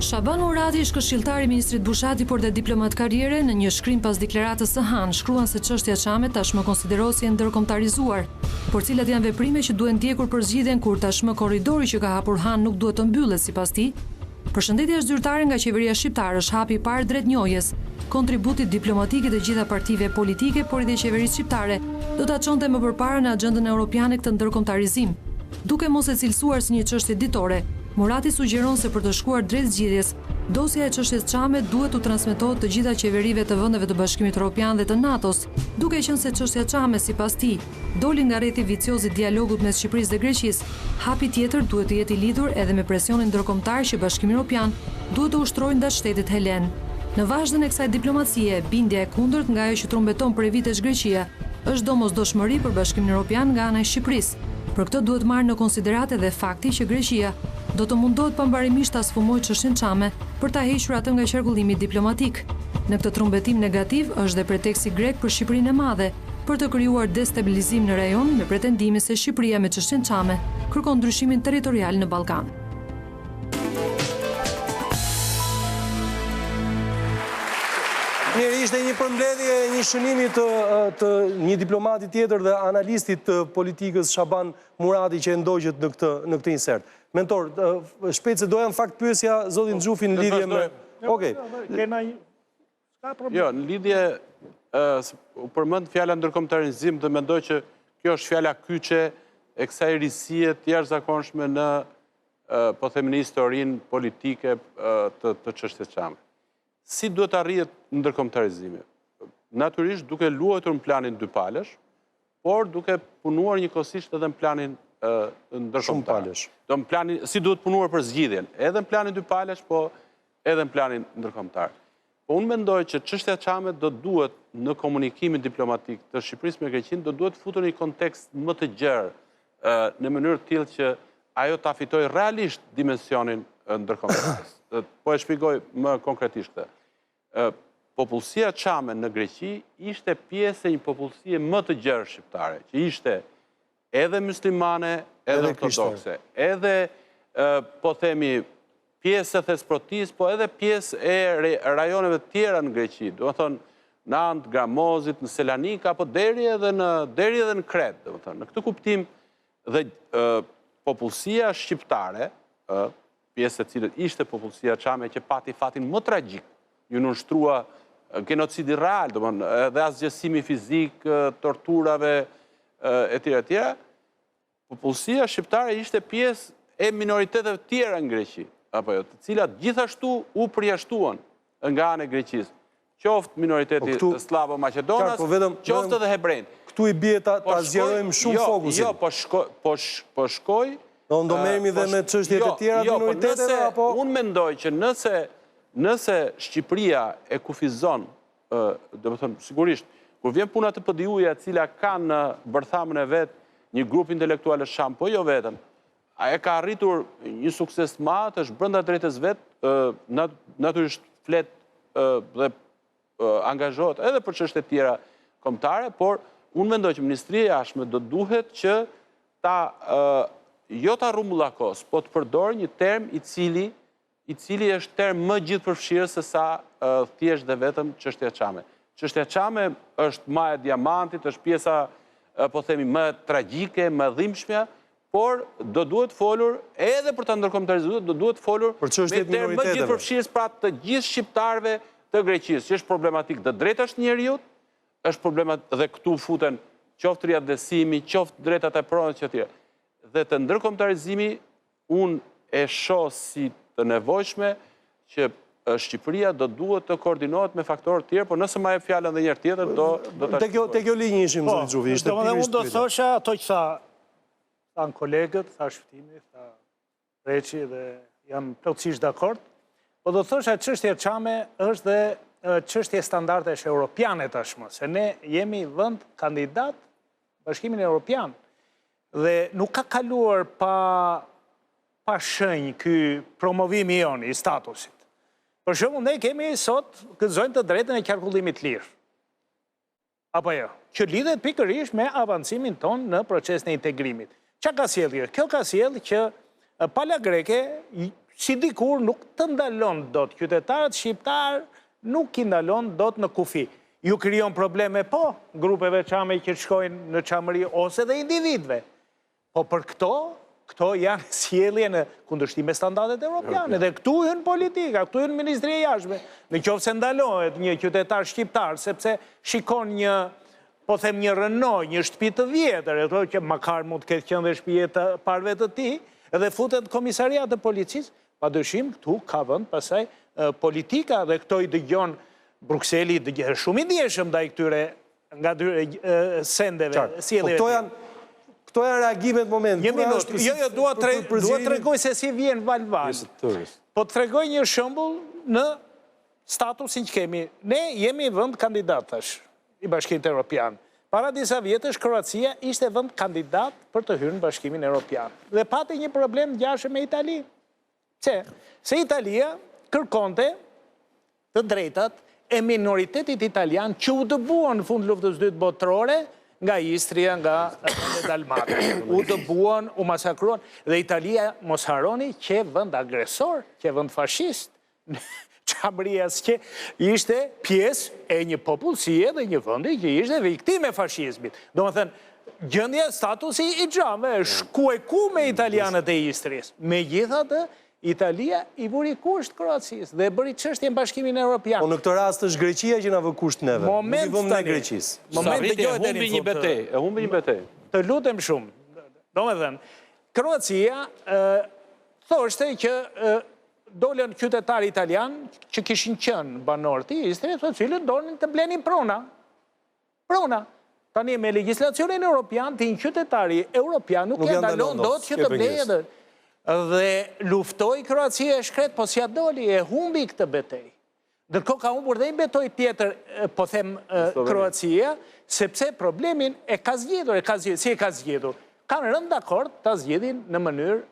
Shaban Murati është këshilltari i ministrit Bushati por dhe diplomat karriere. Në një shkrim pas deklaratës së Han, shkruan se çështja Çame tashmë konsiderohet si e ndërkombëtarizuar, por cilat janë veprime që duhen ndjekur për zgjidhjen kur tashmë korridori që ka hapur Han nuk duhet të mbyllet sipas tij. Përshëndetja zyrtare nga qeveria shqiptare është hapi i parë drejt njohjes. Kontributit diplomatik të gjitha partive politike, por edhe qeverisë shqiptare, do ta çonte më përpara në agjendën europiane këtë ndërkombëtarizim. Duke mos e cilësuar si një çështje ditore, Murati sugjeron se për të shkuar drejt zgjidhjes, dosja e çështjes Çame duhet të transmetohet të gjitha qeverive të vendeve të Bashkimit Evropian dhe të NATO-s, duke qenë se çështja Çame sipas tij doli nga rreti vicioz i dialogut mes Shqipërisë dhe Greqisë. Hapi tjetër duhet të jetë i lidhur edhe me presionin ndërkombëtar që Bashkimi Evropian duhet të ushtrojë ndaj shtetit helen. Në vazhdën e kësaj diplomacie, bindja e kundërt nga ajo që trumbeton prej vitesh Greqia është domosdoshmëri për Bashkimin Evropian nga ana e Shqipërisë. Për këtë duhet marrë në konsiderat edhe fakti që Greqia do të mundohet pambarimisht ta sfumojë çështjen Çame për ta hequr atë nga qarkullimi diplomatik. Në këtë trumbetim negativ është dhe preteksti grek për Shqipërinë e Madhe për të krijuar destabilizim në rajon me pretendime se Shqipëria me çështjen Çame kërkon ndryshimin territorial në Ballkan. Mirë, ishte një përmbledhje, një shënimi të një diplomati tjetër dhe analistit të politikës Shaban Murati që e ndoqët në këtë insert. Mentor, shpejt se doja në fakt pyesja zotin Xhufi në lidhje me... Okej. Jo, në lidhje, u përmend fjala ndërkombëtarizim dhe mendoj që kjo është fjala kyçe e kësaj risie të jashtëzakonshme në, po themi, në historinë politike të çështjes Çame. Si duhet arrihet ndërkombëtarizimi? Natyrisht duke luajtur në planin dypalësh, por duke punuar njëkohësisht edhe në planin ndërkombëtar. Si duhet punuar për zgjidhjen, edhe në planin dypalësh, po edhe në planin ndërkombëtar. Po unë mendoj që çështja Çame do duhet në komunikimin diplomatik të Shqipërisë me Greqinë do duhet futur në një kontekst më të gjerë në mënyrë të tillë që ajo ta fitojë realisht dimensionin ndërkombëtar. Po e shpjegoj më konkretisht këtë. Popullsia Çame në Greqi ishte pjesë e një popullsie më të gjerë shqiptare, që ishte edhe muslimane, edhe ortodokse, edhe, po themi, pjesë e Thesprotis, po edhe pjesë e rajoneve tjera në Greqi, do të thonë në Ant, Gramozit, në Selanika, apo deri edhe në Kret, do të thonë. Në këtë kuptim dhe popullsia shqiptare, pjesë e cilët ishte popullsia Çame që pati fatin më tragjik, ju nënshtrua genocidi real, edhe asgjësimi fizik, torturave, etj. Popullsia shqiptare ishte pjesë e minoriteteve tjera në Greqi, apo jo, të cilat gjithashtu u përjashtuan nga ana e Greqisë, qoftë minoriteti slavo-maqedonas, qoftë edhe hebrejt. Këtu i bie ta zgjerojmë shumë fokusin. Jo, po shkoj. Do merremi dhe me çështjet e tjera të minoriteteve apo? Unë mendoj që nëse Shqipëria e kufizon, do të thënë sigurisht, kur vjen puna të PDU-ja, e cila ka në bërthamën e vet një grup intelektualë sham, po jo vetëm, e ka arritur një sukses të madh, është brenda drejtës vet, natyrisht flet dhe angazhohet edhe për çështje të tjera kombëtare, por unë mendoj që Ministria e Jashtme do duhet që ta jo ta rrumbullakos, po të përdor një term i cili është term më gjithëpërfshirës se sa thjesht dhe vetëm çështja Çame. Çështja Çame është maja e diamantit, është pjesa, po themi, më tragjike, më dhimbshme, por do duhet folur edhe për ta ndërkombëtarizuar, do duhet folur me term më gjithëpërfshirës pra të gjithë shqiptarëve të Greqisë, që është problematik të drejtash të njerëzit, është problematik dhe këtu futen qoftë riadësimi, qoftë drejtat e pronës që tjera. Dhe të ndërkombëtarizimi, unë e shoh si të nevojshme që Shqipëria do duhet të koordinohet me faktorë tjerë, por nëse ma e fjallën dhe njërë tjetër, do të... Te kjo linjë ishim, zëri Xhufi, ishte unë do thosha ato që thanë kolegët, tha Shpëtimi, tha Reçi dhe jam plotësisht dakord, po do thosha çështja Çame është dhe çështje standardesh europiane tashmë, se ne jemi vend kandidat Bashkimin Evropian. Dhe nuk ka kaluar pa shenjë ky promovimi jon i statusit. Për shembull, ne kemi sot gëzojmë të drejtën e qarkullimit lirë. Apo jo? Që lidhet pikërisht me avancimin ton në procesin e integrimit. Çka ka sjellë? Kjo ka sjellë që pala greke, si dikur nuk të ndalon dot qytetarët shqiptar, nuk i ndalon dot në kufi. Ju krijon probleme po, grupeve çame që shkojnë në çamëri ose dhe individëve. Po për këto janë sjellje në kundërshtim me standardet evropiane. Dhe këtu hyn politika, këtu hyn Ministria e Jashtme. Në qoftë se ndalohet një qytetar shqiptar sepse shikon një, po them një Renault, një shtëpi të vjetër, që makar mund të ketë qenë dhe shtëpi të parëve të tij, edhe futet komisariat të policisë, padyshim këtu ka vend pastaj politika dhe këto i dëgjon Brukseli shumë i ndjeshëm ndaj këtyre nga sendeve, sjelljeve. Këto janë reagimet moment. Një minutë, jo, dua tregoj se si vjen val-val. Po të tregoj një shembull në statusin që kemi. Ne jemi vend kandidatash i Bashkimit Evropian. Para disa vjetësh, Kroacia ishte vend kandidat për të hyrë në Bashkimin Evropian. Dhe pati një problem ngjashëm me Italinë. Se Italia kërkonte të drejtat e minoritetit italian që u dëbuan në fund luftës dytë botërore nga Istria, nga Dalmati. U dëbuan, u masakruan, dhe Italia, mos harroni, që vend agresor, që vend fashist. Çamëria që ishte pjesë e një popullsie dhe një vendi që ishte viktime e fashizmit. Domethënë, gjendja statusi i xhamëve është ku me italianët e Istrisë. Megjithatë, Italia i vuri kusht Kroacisë dhe bëri çështjen në Bashkimin Evropian. Po në këtë rast është Greqia që na vë kusht neve. Moment tani. E humbi një betejë. Të lutem shumë. Domethënë, Kroacia thoshte që dolën qytetarë italian që kishin qenë banor të Istrisë, të cilët donin të blenin prona. Prona. Tani me legjislacionin evropian, ti qytetari evropian nuk janë ndalon dot që të blejë. Dhe luftoi Kroacia e shkret, po si ja doli, e humbi këtë betejë. Ndërkohë ka humbur dhe një betejë tjetër, po them Kroacia, sepse problemin e ka zgjedhur, si e ka zgjedhur. Kanë rënë dakord ta zgjedhin në mënyrë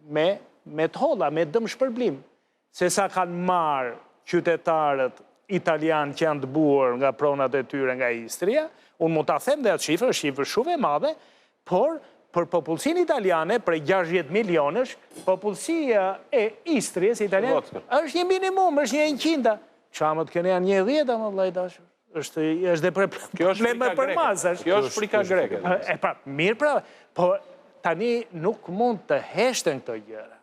me të holla, me dëm shpërblim. Se sa kanë marrë qytetarët italianë që janë dëbuar nga pronat e tyre nga Istria, unë mund ta them dhe atë shifër shumë e madhe, por për popullsinë italiane, për 60 milionësh, popullsia e Istrisë italiane, është një minimum, është një 100. Çamët këne janë 10, më vllai dashur. Është dhe probleme për masash. Kjo është frika greke. E pra, mirë pra, po tani nuk mund të heshten këto gjëra.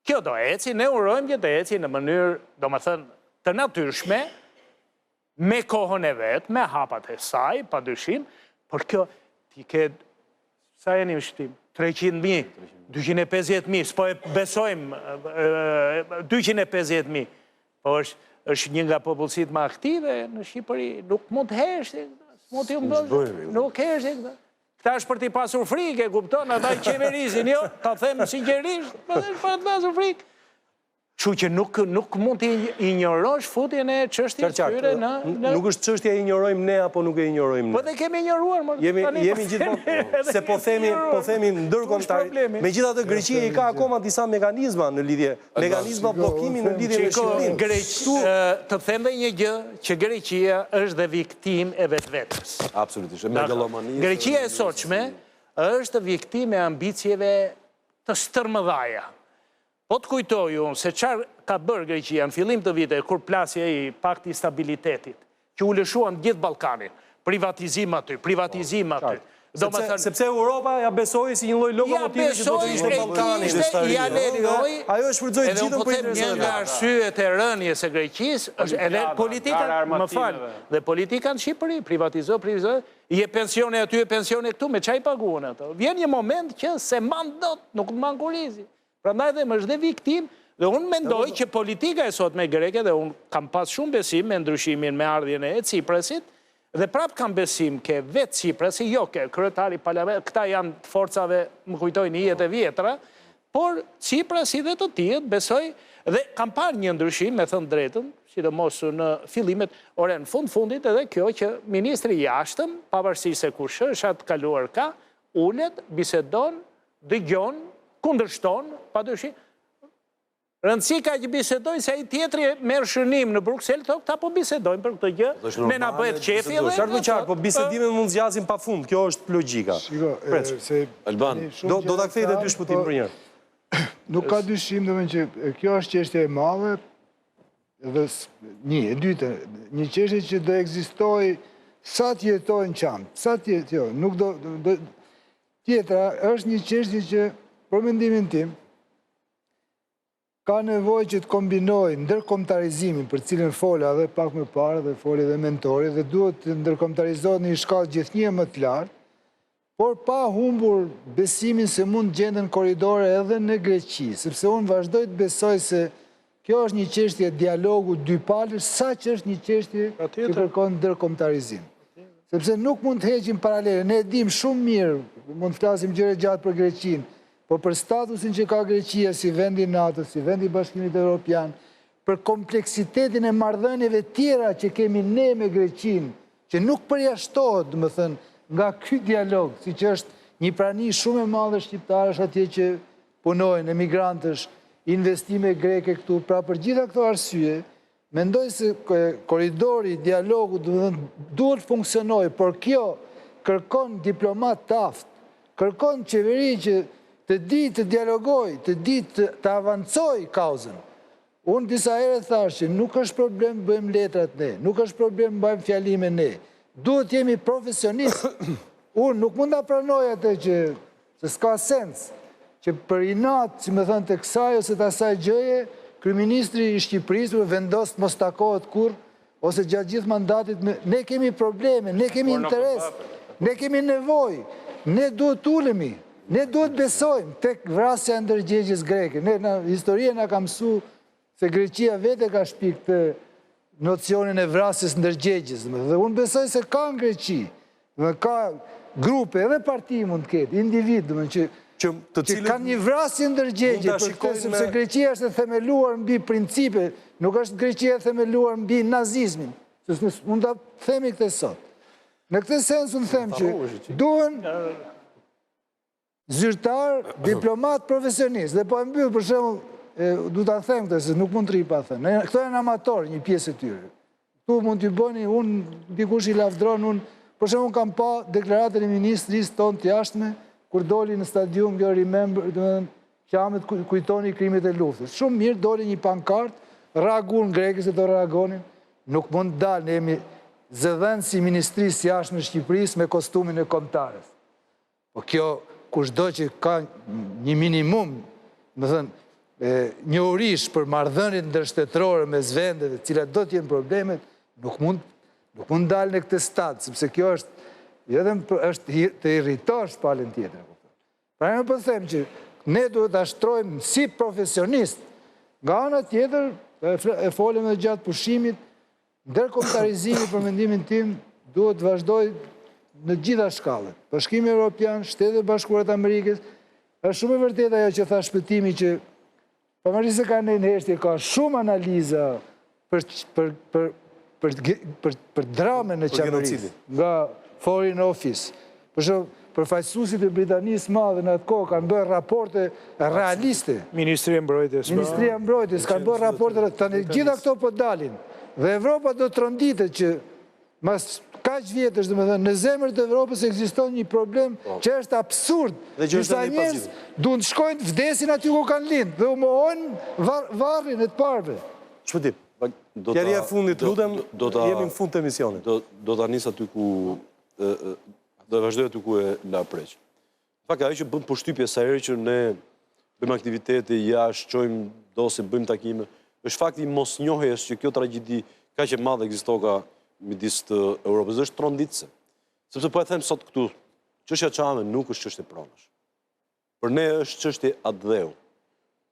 Kjo do eci, ne urojmë që të eci në mënyrë, do më thënë, të natyrshme, me kohën e vetë, me hapat e saj, pa dyshim, por kjo ti ke sa jeni më shtim? 300.000, 250.000, s'po e besojmë 250.000. Po është një nga popullsitë më aktive në Shqipëri, nuk mund të heshte, nuk heshte. Këta është për t'i pasur frikë, e kupton, ata i qeverisin, jo, ta them sinqerisht, për t'i pasur frikë. Kështu që nuk mund t'i injorosh futjen e çështjes tyre në... Nuk është çështja e injorojmë ne apo nuk e injorojmë ne. Po dhe kemi injoruar, më. Jemi gjithmonë, se po themi ndërkombëtar. Megjithatë Greqia i ka akoma disa mekanizma në lidhje, mekanizma bllokimi në lidhje me Shqipërinë. Të them dhe një gjë, që Greqia është dhe viktim e vetvetes. Absolutisht, megalomanisë. Greqia e sotshme është viktim e ambicieve të stërmëdhaja. Po të kujtoju se çfarë ka bërë Greqia në fillim të vitit, kur plasja i pakti i stabilitetit, që u lëshuan gjithë Ballkanin, privatizim aty. Sepse Europa ja besoi si një lloj lokomotive që do të ishte Ballkani. Ja lejoi. Ajo shfrytëzoi gjithën për një nga arsyet e rënies së Greqisë është edhe politika, më fal, dhe politika në Shqipëri, privatizoi, je pensione aty, pensione këtu, me çaj paguan ato. Vjen një moment që se mban dot, nuk mban kurizi. Prandaj dhe më është dhe viktim, dhe unë mendoj që politika e sot me greke, dhe unë kam pas shumë besim me ndryshimin me ardhjën e Ciprasit, dhe prap kam besim ke vetë Ciprasi, jo ke kryetari parlament, këta janë forcave, më kujtojnë hijet e vjetra, por Ciprasi dhe të tjerë besoj, dhe kam parë një ndryshim, me thënë drejtën, sidomos në fillimet, ore në fundit edhe kjo që ministri i jashtëm, pavarësisht se kush është atë kaluar ka, ulet, bisedon, dëgjon, kundërshton, padyshim, rëndësi ka që bisedojnë se ai tjetri merr shënim në Bruksel, ta po bisedojnë për këtë gjë, me na bëhet qefi edhe... Qartë, po bisedime mund zgjasin pafund, kjo është logjika. Alban, do ta kthej edhe dy shpëtim për njërë. Nuk ka dyshim dhe që kjo është çështje e madhe, dhe e dyta, një çështje që do ekzistoj sa të jetojnë qamë, sa të jetojnë, nuk do... Tjetra është një çështje që, për mendimin tim, ka nevojë që të kombinojë ndërkombëtarizimin, për cilën fola edhe pak më parë, dhe foli dhe mentori, dhe duhet të ndërkombëtarizohet në një shkallë gjithnjë më të lartë, por pa humbur besimin se mund gjenden korridore edhe në Greqi, sepse unë vazhdoj të besoj se kjo është një çështje dialogu dypalësh, sa që është një çështje që kërkon ndërkombëtarizim. Sepse nuk mund të heqim paralele, ne e dim shumë mirë, mund të flasim gjëre gjatë për Greqinë, por për statusin që ka Greqia si vendi NATO, si vendi Bashkimit Evropian, për kompleksitetin e marrëdhënieve tjera që kemi ne me Greqinë, që nuk përjashtohet, domethënë, nga ky dialog, si që është një prani shumë e madhe shqiptarësh atje që punojnë, emigrantësh, investime greke këtu, pra për gjitha këto arsye, mendoj se koridori, dialogu duhet funksionoj, por kjo kërkon diplomat taft, kërkon qeveri që të di të dialogoj, të di të avancoj kauzën. Unë disa herë thash që nuk është problem bëjmë letrat ne, nuk është problem bëjmë fjalime ne, duhet jemi profesionist. Unë nuk mund të pranoj atë që s'ka sens, që për inat, që me thënë të kësaj ose të asaj gjëje, kryeministri i Shqipërisë vendos të mos takohet kur, ose gjatë gjithë mandatit, ne kemi probleme, ne kemi interes, ne kemi nevoj, ne duhet ulemi, ne duhet besojmë tek vrasja e ndërgjegjës greke. Historia na ka mësu se Greqia vete ka shpik të nocionin e vrasjes ndërgjegjës. Dhe unë besoj se ka në Greqi, ka grupe, edhe parti mund të ketë, individ, që kanë një vrasje ndërgjegje, sepse Greqia është e themeluar mbi principe, nuk është Greqia e themeluar mbi nazizmin. Mund të themi këtë sot. Në këtë sens unë them që duhen zyrtar, diplomat, profesionist. Dhe po e mbyll për shembull, du të them këtë, se nuk mund të rri pa thënë. Këto janë amator, një pjesë e tyre. Tu mund të bëni, unë dikush i lavdron, për shembull kam pa deklaratën e ministrisë tonë të jashtme, kur doli në stadium, kjo remember, qamet kujtoni krimit e luftës. Shumë mirë, doli një pankart, reagun grekës e të reagonin, nuk mund dalë, ne jemi zëdhen si ministrisë jashtme Shqipërisë me kostumin e kombëtares. Po kjo, kushdo që ka një minimum, më thënë, një urish për marrëdhëniet ndërshtetërore mes vendeve, cilat do t'jenë problemet, nuk mund dalë në këtë stad, sepse kjo është të irritosh palën tjetër. Pra në përthem që ne duhet të ashtrojmë si profesionist, nga ana tjetër, e folëm dhe gjatë pushimit, ndërkombëtarizimi për mendimin tim duhet të vazhdoj në gjitha shkallët. Bashkimi Evropian, Shtetet Bashkuara të Amerikës, është shumë e vërtetë ajo që tha Shpëtimi që pavarësisht se ka në heshtje, ka shumë analiza për dramën e qeverisë, nga Foreign Office. Përfaqësuesit e Britanisë madhe në atë kohë kanë bërë raporte realiste. Ministria e Mbrojtjes kanë bërë raporte, tani gjitha këto po dalin. Dhe Evropa do të tronditet që mas kaq vjetësh, në zemër të Evropës ekziston një problem që është absurd. Disa njerëz duan të shkojnë të vdesin aty ku kanë lindë dhe u mohojnë varrin e të parëve. Shpëtim, kjerja e fundit, lutem, jemi në fund të emisionit. Do të anis aty ku, do të vazhdoj aty ku e la preq. Fakt, ajo që bëm përshtypje sa herë që ne bëjmë aktivitete, jashtë, qojmë dose, bëjmë takime, është fakti mos njohjes që kjo tragjedi ka që madhe ekzistoka midis të Europës, është tronditse. Sepse po e them sot këtu, çështja Çame nuk është çështje pronash. Për ne është çështje atdheu.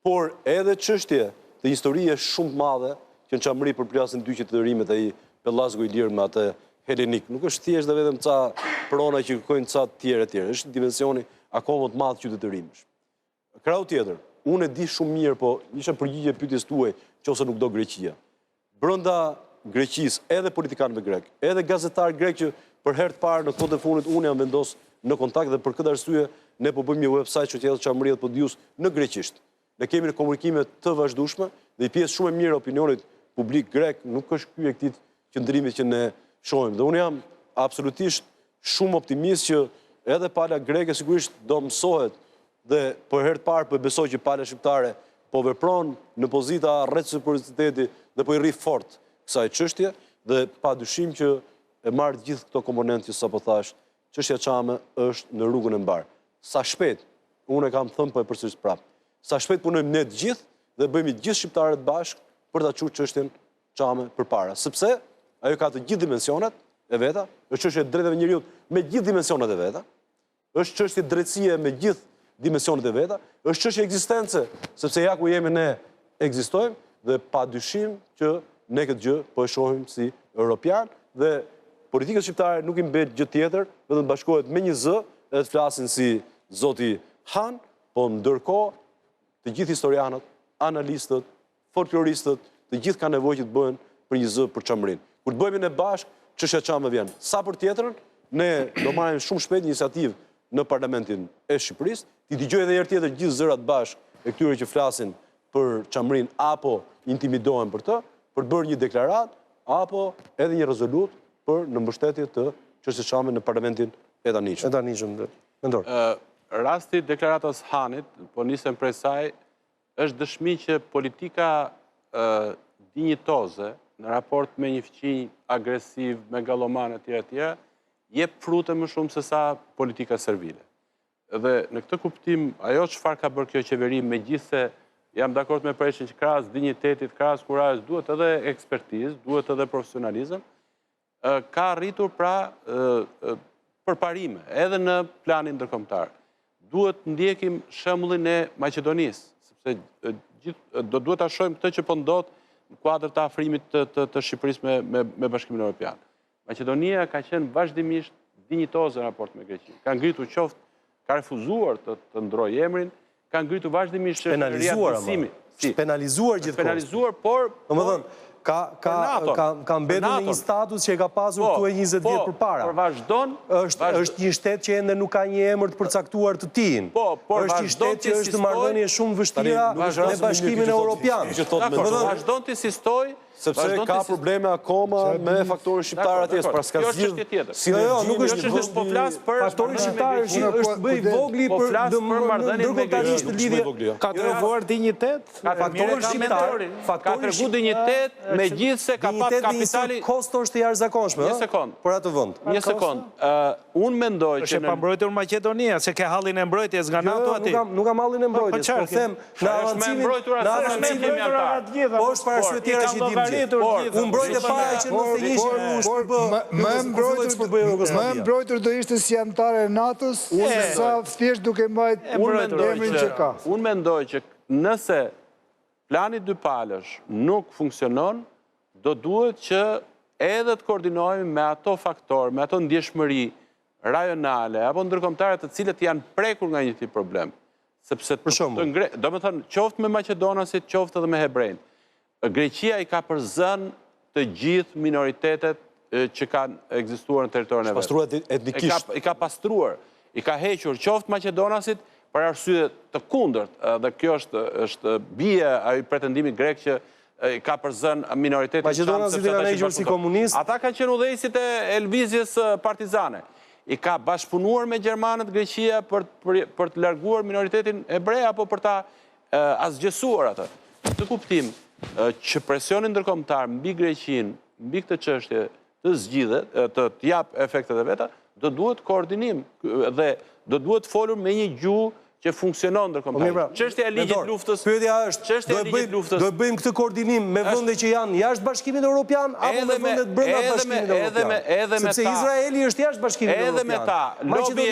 Por edhe çështje të historie shumë madhe, që në Çamëri përplasin dy qytetërimet ai Pellazgu i lirë me atë helenik. Nuk është thjesht dhe vetëm ca prona që kërkojnë ca të tjerë. Është dimensioni akoma të madh qytetërimësh. Krau tjetër, unë e di shumë mirë, po isha përgjigje pyetjes tuaj, nëse nuk do Greqia. Brenda Greqisë, edhe politikanëve grek, edhe gazetarë grek që për herë të parë në kohët e fundit unë jam vendos në kontakt dhe për këtë arsye ne po bëjmë një website që quhet Çamëria Podius në greqisht. Ne kemi në komunikime të vazhdueshme dhe një pjesë shumë e mirë e opinionit publik grek nuk është ky e këtij qëndrimit që ne shohim. Dhe unë jam absolutisht shumë optimist që edhe pala greke sigurisht do mësohet dhe për herë të parë po besoj që pala shqiptare po vepron në pozita reciprociteti dhe po i rri fort kësaj çështje dhe pa dyshim që e marrë gjithë këto komponentë që sapo thash, çështja Çame është në rrugën e mbar. Sa shpejt, unë e kam thënë po e përsëris prapë. Sa shpejt punojmë ne të gjithë dhe bëjmë gjithë shqiptarët bashkë për ta çuar çështjen Çame përpara, sepse ajo ka të gjithë dimensionet e veta, është çështje e drejtave njerëzit me gjithë dimensionet e veta, është çështje drejtësie me gjithë dimensionet e veta, është çështje ekzistence, sepse ja ku jemi ne ekzistojmë dhe padyshim që ne këtë gjë po e shohim si europian dhe politikës shqiptare nuk i mbet gjë tjetër, vetëm bashkohet me një zë edhe të flasin si zoti Han, po ndërkohë të gjithë historianët, analistët, folkloristët, të gjithë kanë nevojë që të bëhen për një zë për Çamrinë. Kur të bëhemi ne bashkë, çështja Çame vjen. Sa për tjetrën, ne do marrim shumë shpejt një iniciativë në Parlamentin e Shqipërisë, ti dëgjoj edhe herë tjetër gjithë zërat bashkë e këtyre që flasin për Çamrinë apo intimidohen për të, për bërë një deklaratë apo edhe një rezolut për në mbështetje të çështjes Çame në Parlamentin e Taniçëm. Mendor. Rasti deklaratës Hanit, po nisem prej saj, është dëshmi që politika dinjitoze në raport me një fqinj agresiv, megaloman etj. Jep frute më shumë se sa politika servile. Dhe në këtë kuptim, ajo çfarë ka bërë kjo qeveri, megjithse jam dakord me Preshin që krahas dinjitetit, krahas kurazhit, duhet edhe ekspertizë, duhet edhe profesionalizëm, ka arritur pra përparime, edhe në planin ndërkombëtar. Duhet ndjekim shembullin e Maqedonisë, sepse duhet ta shohim këtë që po ndodh në kuadër të afrimit të Shqipërisë me Bashkimin Evropian. Maqedonia ka qenë vazhdimisht dinjitoze në raport me Greqinë. Ka ngritur qoftë, ka refuzuar të ndrojë emrin, ka ngritur vazhdimisht penalizuar gjithkohë. Penalizuar, por ka mbetur në një status që e ka pasur këtu e 20 vjet përpara. Por vazhdon, është një shtet që ende nuk ka një emër të përcaktuar të tij. Është një shtet që është në marrëdhënie shumë vështira me Bashkimin Evropian. Vazhdon të insistoj sepse ka probleme akoma me faktorin shqiptar atjes, pra s'ka zgjidhje. Nuk është po flas për faktorin shqiptar është bëj vogli për ndërkombëtarisht lidhje. Ka treguar dinjitet, faktori shqiptar, ka treguar dinjitet, megjithse ka pas kapitali kosto është e jashtëzakonshme, Një sekond. Për atë vend. Një sekond. Unë mendoj që është e pambrojtur Maqedonia, se ke hallin e mbrojtjes nga NATO aty. Nuk kam hallin e mbrojtjes, po them në avancimin po është para arsye tjera që dim. Unë mbrojtje para që në më mbrojtur do ishte si anëtare e NATO-s, sa thjesht duke mbajtur emrin që ka. Unë mendoj që nëse plani dy palësh nuk funksionon, do duhet që edhe të koordinohemi me ato faktorë, me ato ndjeshmëri rajonale apo ndërkombëtare të cilët janë prekur nga një tip problem. Sepse do me thënë, qoftë me Maqedonasit, qoftë edhe me hebrejnë. Greqia i ka përzën të gjithë minoritetet që kanë ekzistuar në territorin e vetë. I ka pastruar, i ka hequr qoftë Maqedonasit për arsye të kundërt, dhe kjo është bie ai pretendimi grek që i ka përzën minoritetet. Maqedonasit i kanë hequr si komunist. Ata kanë qenë udhëheqësit e lvizjes partizane. I ka bashkëpunuar me gjermanët Greqia për të larguar minoritetin hebrej apo për ta asgjësuar atë. Në këtë kuptim, që presionin ndërkombëtar mbi Greqinë, mbi këtë çështje të zgjidhet, të jap efektet e veta, do duhet koordinim dhe do duhet folur me një gjuhë që funksionon ndërkombëtar. Çështja e ligjit luftës. Pyetja është, do e bëjmë këtë koordinim me vende që janë jashtë Bashkimit Evropian apo me vendet brenda Bashkimit Evropian? Sepse Izraeli është jashtë Bashkimit Evropian. Edhe me ta, lobi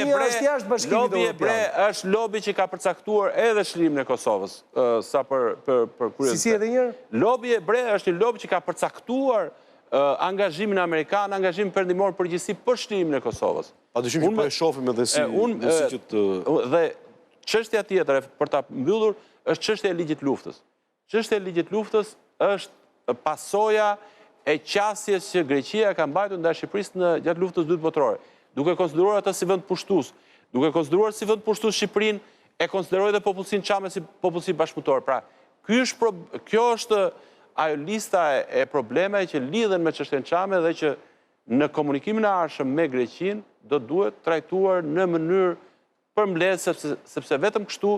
ebre është lobi që ka përcaktuar edhe çlimin e Kosovës, sa për kuriozitet. Si edhe një herë? Lobi ebre është një lobi që ka përcaktuar angazhimin amerikan, angazhimin perëndimor përgjithësi për çlimin e Kosovës. Padyshim që po e shohim edhe si dhe çështja tjetër për ta mbyllur është çështja e ligjit luftës. Çështja e ligjit luftës është pasoja e qasjes që Greqia ka mbajtur ndaj Shqipërisë gjatë luftës dytë botërore. Duke konsideruar atë si vend pushtues, duke konsideruar si vend pushtues Shqipërinë, e konsideroi dhe popullsinë Çame si popullsi bashkëpunëtor. Pra, kjo është ajo lista e problemeve që lidhen me çështjen Çame dhe që në komunikimin e ardhshëm me Greqinë do duhet trajtuar në mënyrë përmbledh, sepse vetëm kështu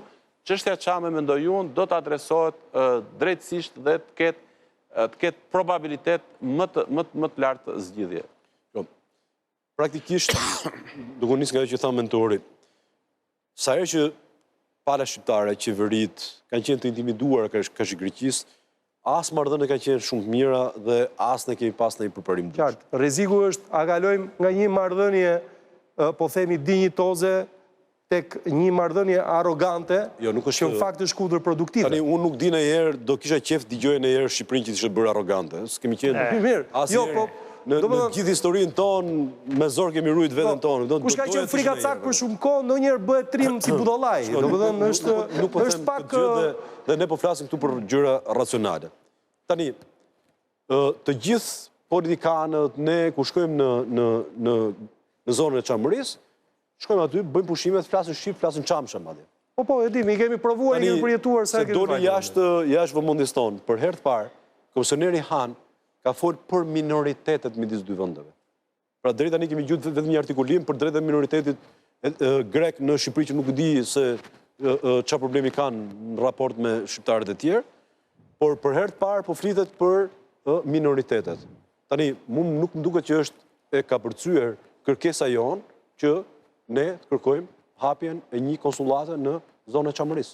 çështja çame mendoj unë do të adresohet drejtësisht dhe të ketë probabilitet më të lartë zgjidhje. Praktikisht, duke nisë nga ajo që tha mentori, sa herë që pala shqiptare, qeverit, kanë qenë të intimiduar kështu Greqisë, as marrëdhënie kanë qenë shumë të mira dhe as ne kemi pas ndonjë përparim. Qartë, rreziku është a kalojmë nga një marrëdhënie, po themi dinjitoze, tek një marrëdhënie arrogante, që në fakt është kundërproduktive. Tani unë nuk di ndonjëherë do kisha qejf dëgjoj ndonjëherë Shqipërinë që ishte bërë arrogante. S'kemi qenë. Mirë, jo, po në gjithë historinë tonë me zor kemi ruajtur veten tonë. Kush ka qenë frikacak për shumë kohë, ndonjëherë bëhet trim si budollaj. Domethënë është pak dhe ne po flasim këtu për gjëra racionale. Tani të gjithë politikanët ne ku shkojmë në zonën e Çamërisë, shkojmë aty, bëjmë pushimet, flasin shqip, flasin çamsha madje. Po, e di, mi kemi provuar një përjetuar sa kemi fajtë. Se doli jashtë vëmendjes tonë, për herë të parë, komisioneri Han ka folë për minoritetet midis dy vendeve. Pra drejt tani kemi gjuajtur vetëm një artikulim për drejtat e minoritetit grek në Shqipëri që nuk di se çfarë problemi kanë në raport me shqiptarët e tjerë, por për herë të parë po flitet për minoritetet. Tani, nuk më duket që është e kapërcyer kërkesa jonë që ne të kërkojmë hapjen e një konsulate në zonën e Çamërisë.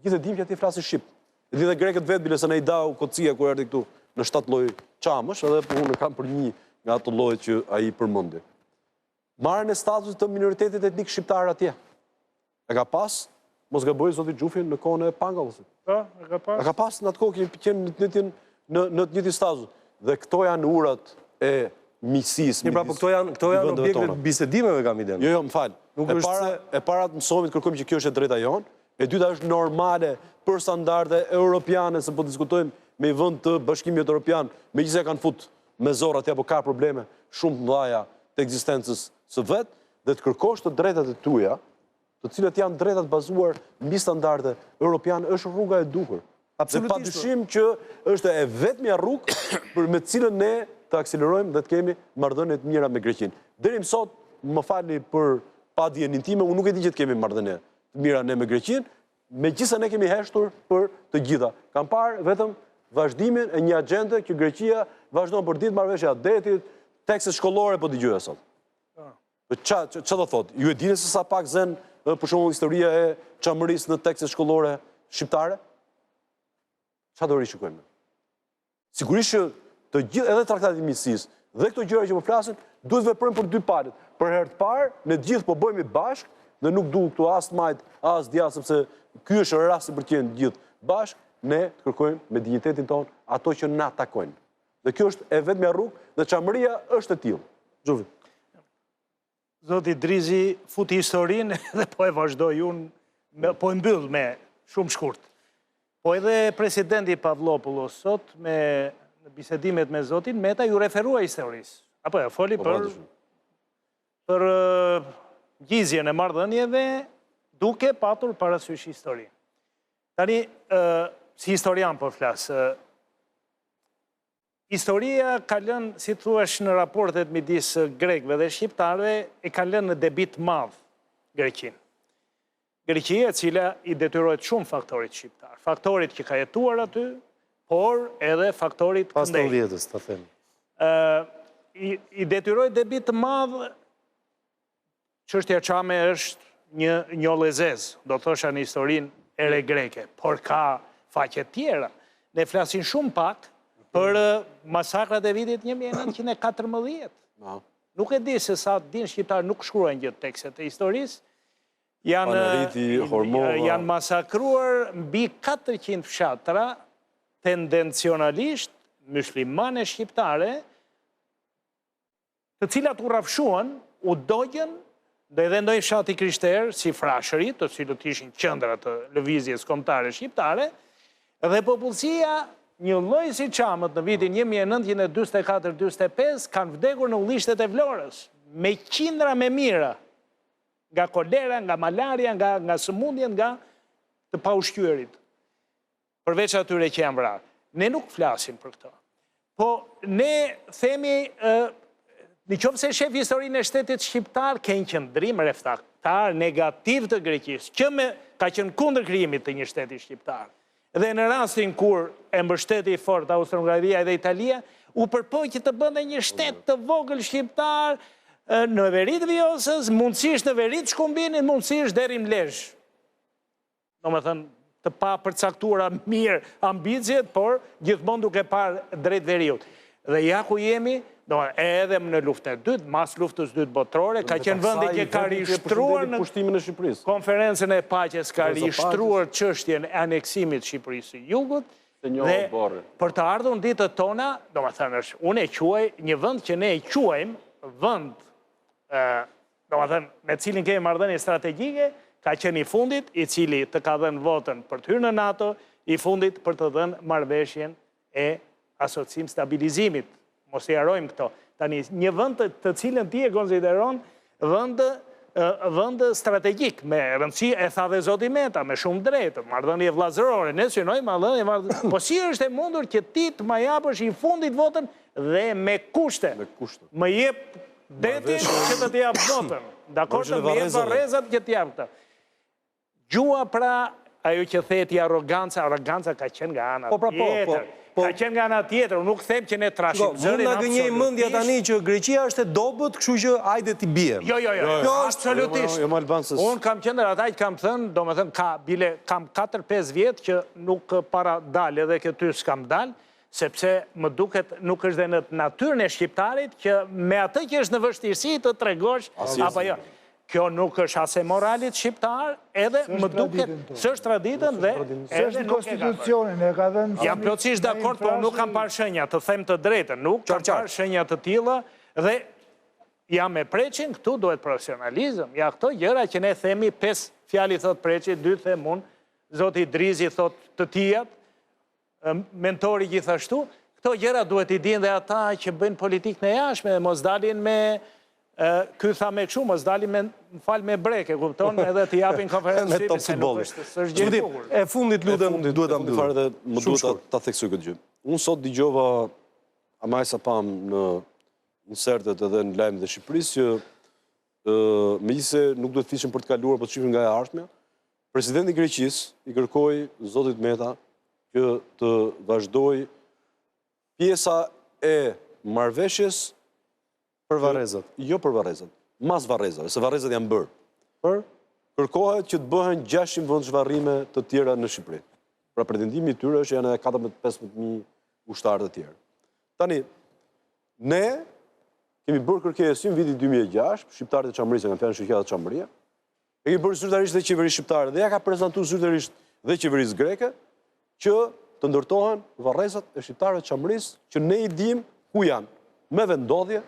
Gjithë e dim që ati flasin shqip. E di dhe grekët vetë bile se ne i dau Kocia kur erdhi këtu në 7 lloj çamësh, edhe unë kam për një nga ato llojet që ai përmendi. Marrën e statusit të minoritetit etnik shqiptar atje. E ka pas, mos gaboj zoti Xhufi në kohën e Pangallësit. Po, e ka pas. E ka pas në atë kohë qenë në të njëjtin status. Dhe këto janë urat e miqësisë. Pra, po këto janë objekte bisedimeve kam iden. Jo, më fal. E para të mësojmë të kërkojmë që kjo është e drejta jonë, e dyta është normale për standarde europiane, se po diskutojmë me vend të Bashkimit Evropian, megjithëse kanë fut me zor atje apo ka probleme shumë të mëdha të ekzistencës së vet, dhe të kërkosh të drejtat e tuaja, të cilat janë drejtat bazuar mbi standarde europiane, është rruga e duhur. Dhe padyshim që është e vetmja rrugë për me cilën ne të akselerojmë dhe të kemi marrëdhënie të mira me Greqinë. Deri më sot, më falni për padjen intime, unë nuk e di që të kemi marrëdhënie të mira ne me Greqinë, megjithëse ne kemi heshtur për të gjitha. Kam parë vetëm vazhdimin e një agjende që Greqia vazhdon për ditë marrëveshja detit, tekstet shkollore po dëgjoja sot. Ç'a do thotë? Ju e dini se sa pak zen për shembull historia e Çamërisë në tekstet shkollore shqiptare? Ç'a do rishikojmë? Sigurisht që të gjithë edhe traktatit miqësisë dhe këto gjëra që po flasin duhet veprojmë për dy palët. Për herë të parë, ne gjithë po bëhemi bashkë dhe nuk duhet këtu as majt, as djathtë, sepse ky është rasti për të qenë gjithë bashkë, ne të kërkojmë me dinjitetin tonë ato që na takojnë. Dhe kjo është e vetmja rrugë dhe Çamëria është e tillë. Xhufi. Zoti Drizi futi historinë dhe po e vazhdoi unë, po e mbyll me shumë shkurt. Po edhe presidenti Pavlopoulos sot me bisedimet me zotin Meta ju referua historisë. Apo ja foli për gjizjen e marrëdhënieve duke patur parasysh historinë. Tani, si historian po flas, historia ka lënë, si thuash në raportet midis grekëve dhe shqiptarëve, e ka lënë në debit madh Greqinë. Greqia e cila i detyrohet shumë faktorit shqiptar. Faktorit që ka jetuar aty, por edhe faktorit pas këndej. të vjetës, të them. I detyrohet debit të madh, çështja çame është një lezez, do thosha në historinë e re greke, por ka faqe tjera. Ne flasin shumë pak për masakrat e vitit 1914. Nuk e di se sa din shqiptar nuk shkruajnë gjithë tekstet e historisë. Janë masakruar mbi 400 fshatra tendencionalisht muslimane shqiptare, të cilat u rrafshuan, u dogjen, dhe edhe ndonjë fshati krishterë, si Frashëri, të cilët ishin qendra të lëvizjes kombëtare shqiptare, dhe popullsia, një lloj si çamët në vitin 1944-45, kanë vdekur në ullishtet e Vlorës, me qindra me mira, nga kolera, nga malaria, nga sëmundjen, nga të paushqyerit. Përveç atyre që janë vrarë. Ne nuk flasim për këto. Po, ne themi, në qoftë se shef historinë e shtetit shqiptar, ke një qëndrim rreth shqiptar negativ të Greqisë, që ka qenë kundër krijimit të një shteti shqiptar. Dhe në rastin kur e mbështeti fort Austro-Hungaria dhe Italia, u përpoqi të bënte një shtet të vogël shqiptar në veri të Vjosës, mundësisht në veri të Shkumbinit, mundësisht deri në Lezhë. Domethënë, të pa përcaktuara mirë ambicjet, por gjithmonë duke parë drejt veriut. Dhe ja ku jemi, edhe në luftën e dytë, mas luftës dytë botërore, ka qenë vendi që ka rishtruar në pushtimin e Shqipërisë. Konferencën e paqes ka rishtruar çështjen e aneksimit të Shqipërisë së Jugut. Dhe për të ardhur në ditët tona, domethënë unë e quaj një vend që ne e quajmë vend, domethënë me cilin kemi marrëdhënie strategjike, ka qenë i fundit, i cili të ka dhënë votën për të hyrë në NATO, i fundit për të dhënë marrëveshjen e asocim stabilizimit. Mos i harojmë këto. Tani, një vend të cilën ti e konsideron vend strategjik, me rëndësi, e tha dhe Zoti Meta, me shumë drejtë, marrëdhënie vllazërore, ne synojmë marrëdhënie, po si është e mundur që ti të ma japësh i fundit votën dhe me kushte. Më jep detin që të t'jap votën. Dakor, të më jep varrezat që t'jap këtë. Gjua pra, ajo që theti arroganca ka qenë nga ana tjetër. Ka qenë nga ana tjetër, nuk them që ne trashim zërin absolutisht. Mund nga gënjej mendja tani që Greqia është e dobët, kështu që hajde t'i biem. Jo, absolutisht. Unë kam qenë ata që kam thënë, domethënë kam 4-5 vjet që nuk para dalë edhe këty s'kam dalë, sepse më duket nuk është dhe në natyrën e shqiptarit që me atë që është në vështirësi të tregosh apo jo. Kjo nuk është as e moralit shqiptar, edhe më duket s'është traditën dhe s'është konstitucionin e ka dhënë. Jam plotësisht dakord, por nuk kam parë shenja, të them të drejtën, nuk kam parë shenja të tilla dhe jam e preqin, këtu duhet profesionalizëm. Ja këto gjëra që ne themi 5 fjali thot preqi, 2 them unë, Zoti Drizi thot të tijat, mentori gjithashtu, këto gjëra duhet i dinë dhe ata që bëjnë politikë në jashtme, mos dalin me ky tha me këshu, mos dalin me breke, kupton, edhe të japin konferencë me top futbolli. E fundit lutem duhet ta mbyll. Më duhet ta theksoj këtë gjë. Unë sot dëgjova ama sa pam në insertet edhe në lajmet e Shqipërisë që megjithëse nuk duhet fishim për të kaluar, po të shifim nga e ardhmja, presidenti i Greqisë i kërkoi Zotit Meta që të vazhdoj pjesa e marrëveshjes për varrezat. Jo për varrezat, mas varrezave, se varrezat janë bërë. Kërkohet që të bëhen 600 vend zhvarrime të tjera në Shqipëri. Pra pretendimi i tyre është janë 14-15.000 ushtarë të tjerë. Tani, ne kemi bërë kërkesë në vitin 2006, shqiptarët e Çamërisë kanë fjalën shoqata Çamëria, e kemi bërë zyrtarisht dhe qeverisë shqiptare dhe ja ka prezantuar zyrtarisht dhe qeverisë greke që të ndërtohen varrezat e shqiptarëve të Çamërisë që ne i dim ku janë, me vendodhje.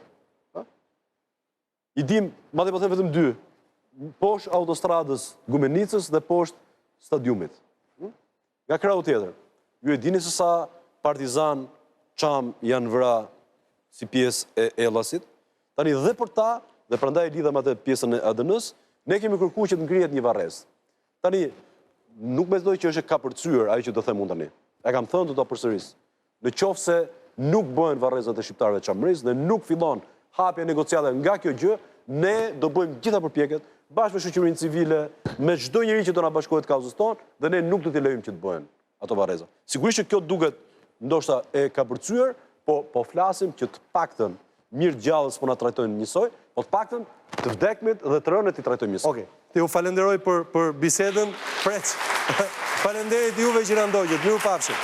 I dim, madje po them vetëm 2, poshtë autostradës Gumenicës dhe poshtë stadiumit. Nga krahu tjetër, ju e dini se sa partizan Çam janë vra si pjesë e Ellasit. Tani dhe për ta, dhe prandaj lidhem atë pjesën e ADN-s, ne kemi kërkuar që të ngrihet një varrezë. Tani, nuk mendoj që është e kapërcyer ajo që do them unë tani. E kam thënë do ta përsëris. Në qoftë se nuk bëhen varrezat e shqiptarëve të Çamërisë dhe nuk fillon hapja negociate nga kjo gjë, ne do bëjmë gjitha përpjekjet bashkë me shoqërinë civile, me çdo njeri që do na bashkohet kauzës tonë dhe ne nuk do t'i lejmë që të bëhen ato varreza. Sigurisht që kjo duket ndoshta e kapërcyer, po flasim që të paktën mirë gjallës po na trajtojnë njësoj, po të paktën të vdekmit dhe të rënët i trajtojnë njësoj. Okej. Ju falenderoj për bisedën. Falenderit juve që na ndoqët. Mirupafshim.